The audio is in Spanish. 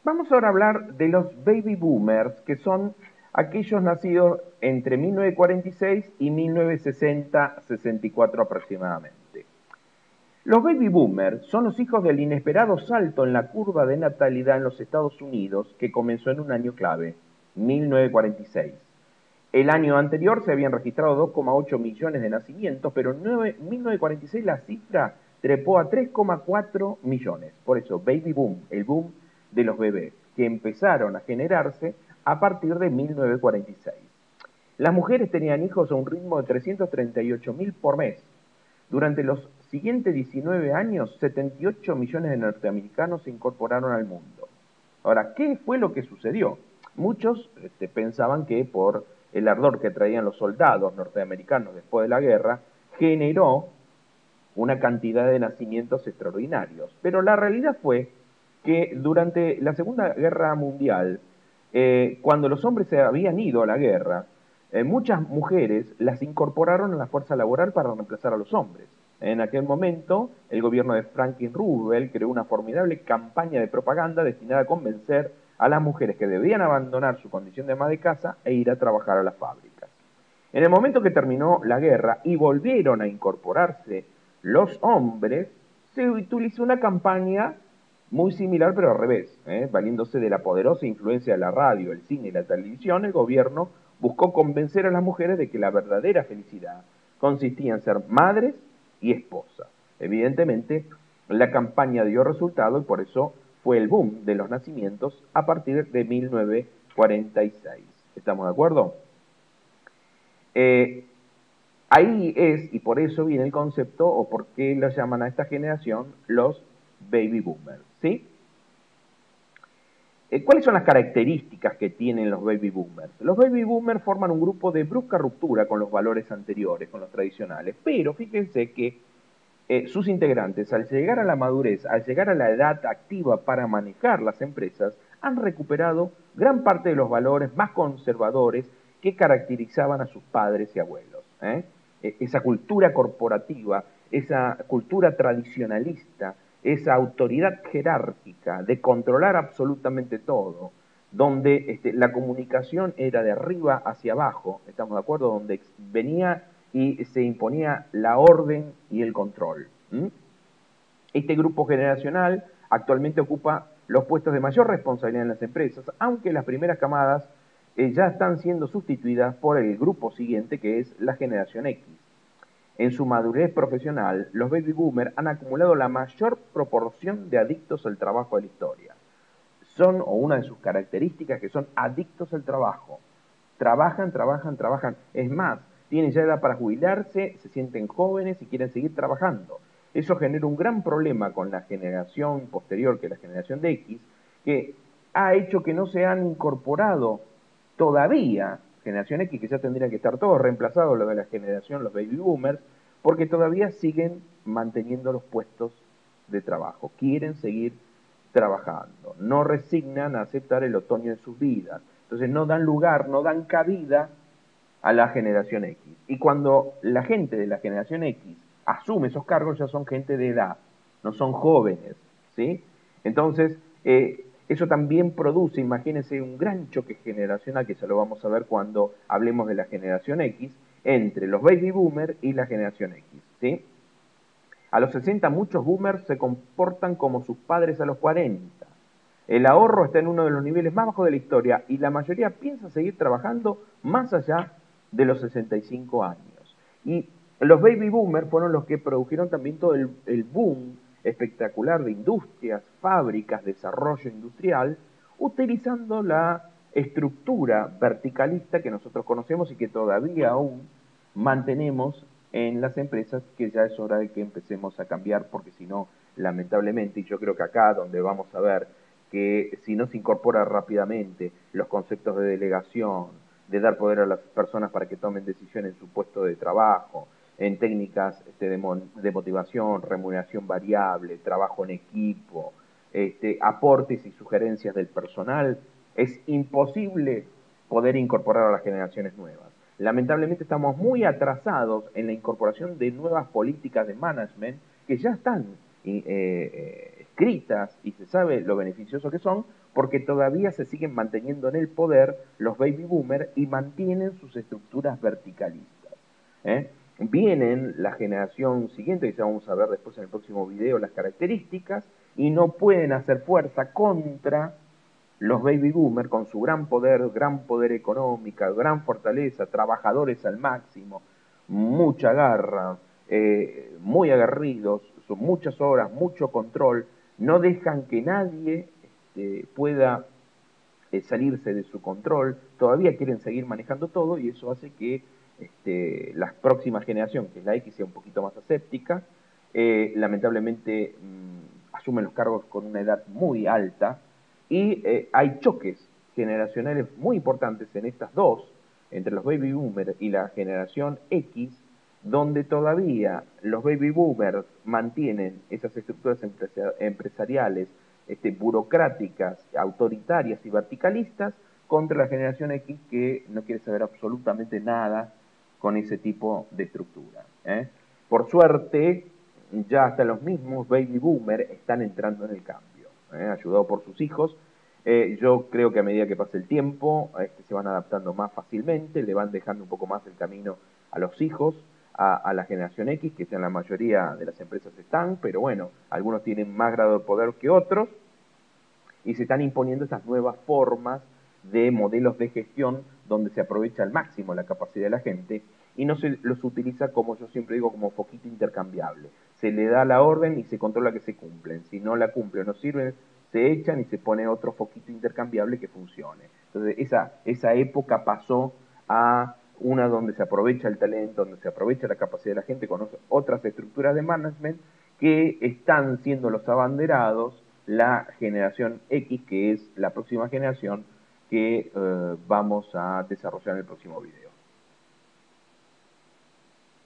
Vamos ahora a hablar de los baby boomers, que son aquellos nacidos entre 1946 y 1960-64 aproximadamente. Los baby boomers son los hijos del inesperado salto en la curva de natalidad en los Estados Unidos que comenzó en un año clave, 1946. El año anterior se habían registrado 2,8 millones de nacimientos, pero en 1946 la cifra trepó a 3,4 millones. Por eso, baby boom, el boom de los bebés, que empezaron a generarse a partir de 1946. Las mujeres tenían hijos a un ritmo de 338.000 por mes. Durante los siguientes 19 años, 78 millones de norteamericanos se incorporaron al mundo. Ahora, ¿qué fue lo que sucedió? Muchos pensaban que por el ardor que traían los soldados norteamericanos después de la guerra, generó una cantidad de nacimientos extraordinarios. Pero la realidad fue que durante la Segunda Guerra Mundial, cuando los hombres se habían ido a la guerra, muchas mujeres las incorporaron a la fuerza laboral para reemplazar a los hombres. En aquel momento, el gobierno de Franklin Roosevelt creó una formidable campaña de propaganda destinada a convencer a las mujeres que debían abandonar su condición de ama de casa e ir a trabajar a las fábricas. En el momento que terminó la guerra y volvieron a incorporarse los hombres, se utilizó una campaña muy similar, pero al revés, valiéndose de la poderosa influencia de la radio, el cine y la televisión. El gobierno buscó convencer a las mujeres de que la verdadera felicidad consistía en ser madres y esposas. Evidentemente, la campaña dio resultado y por eso fue el boom de los nacimientos a partir de 1946. ¿Estamos de acuerdo? Eh, Ahí es, y por eso viene el concepto, o por qué lo llaman a esta generación los baby boomers, ¿sí? ¿Cuáles son las características que tienen los baby boomers? Los baby boomers forman un grupo de brusca ruptura con los valores anteriores, con los tradicionales, pero fíjense que sus integrantes, al llegar a la madurez, al llegar a la edad activa para manejar las empresas, han recuperado gran parte de los valores más conservadores que caracterizaban a sus padres y abuelos. Esa cultura corporativa, esa cultura tradicionalista, esa autoridad jerárquica de controlar absolutamente todo, donde la comunicación era de arriba hacia abajo, ¿estamos de acuerdo? Donde venía y se imponía la orden y el control. Este grupo generacional actualmente ocupa los puestos de mayor responsabilidad en las empresas, aunque las primeras camadas ya están siendo sustituidas por el grupo siguiente, que es la generación X. En su madurez profesional, los baby boomers han acumulado la mayor proporción de adictos al trabajo de la historia. Son, o una de sus características, que son adictos al trabajo. Trabajan, trabajan, trabajan. Es más, tienen ya edad para jubilarse, se sienten jóvenes y quieren seguir trabajando. Eso genera un gran problema con la generación posterior, que es la generación de X, que ha hecho que no se han incorporado todavía, generación X, que ya tendrían que estar todos reemplazados, lo de la generación, los baby boomers, porque todavía siguen manteniendo los puestos de trabajo, quieren seguir trabajando, no resignan a aceptar el otoño en sus vidas, entonces no dan lugar, no dan cabida a la generación X. Y cuando la gente de la generación X asume esos cargos, ya son gente de edad, no son jóvenes, ¿sí? Entonces, eso también produce, imagínense, un gran choque generacional, que ya lo vamos a ver cuando hablemos de la generación X, entre los baby boomers y la generación X, ¿sí? A los 60 muchos boomers se comportan como sus padres a los 40. El ahorro está en uno de los niveles más bajos de la historia y la mayoría piensa seguir trabajando más allá de los 65 años. Y los baby boomers fueron los que produjeron también todo el boom espectacular de industrias, fábricas, desarrollo industrial, utilizando la estructura verticalista que nosotros conocemos y que todavía aún mantenemos en las empresas, que ya es hora de que empecemos a cambiar, porque si no, lamentablemente, y yo creo que acá donde vamos a ver que si no se incorpora rápidamente los conceptos de delegación, de dar poder a las personas para que tomen decisiones en su puesto de trabajo, en técnicas de motivación, remuneración variable, trabajo en equipo, aportes y sugerencias del personal, es imposible poder incorporar a las generaciones nuevas. Lamentablemente estamos muy atrasados en la incorporación de nuevas políticas de management que ya están escritas y se sabe lo beneficiosos que son, porque todavía se siguen manteniendo en el poder los baby boomers y mantienen sus estructuras verticalistas. ¿eh? Vienen la generación siguiente, que ya vamos a ver después en el próximo video las características, y no pueden hacer fuerza contra los baby boomers con su gran poder económica, gran fortaleza, trabajadores al máximo, mucha garra, muy aguerridos, son muchas horas, mucho control, no dejan que nadie pueda salirse de su control, todavía quieren seguir manejando todo y eso hace que la próxima generación, que es la X, sea un poquito más aséptica, lamentablemente asumen los cargos con una edad muy alta y hay choques generacionales muy importantes en estas dos, entre los baby boomers y la generación X, donde todavía los baby boomers mantienen esas estructuras empresariales burocráticas, autoritarias y verticalistas contra la generación X que no quiere saber absolutamente nada con ese tipo de estructura. Por suerte, ya hasta los mismos baby boomers están entrando en el cambio, ayudados por sus hijos. Yo creo que a medida que pasa el tiempo se van adaptando más fácilmente, le van dejando un poco más el camino a los hijos, a la generación X, que en la mayoría de las empresas están, pero bueno, algunos tienen más grado de poder que otros, y se están imponiendo estas nuevas formas de modelos de gestión donde se aprovecha al máximo la capacidad de la gente y no se los utiliza, como yo siempre digo, como foquito intercambiable. Se le da la orden y se controla que se cumplen. Si no la cumple o no sirve, se echan y se pone otro foquito intercambiable que funcione. Entonces esa época pasó a una donde se aprovecha el talento, donde se aprovecha la capacidad de la gente con otras estructuras de management que están siendo los abanderados la generación X, que es la próxima generación que vamos a desarrollar en el próximo video.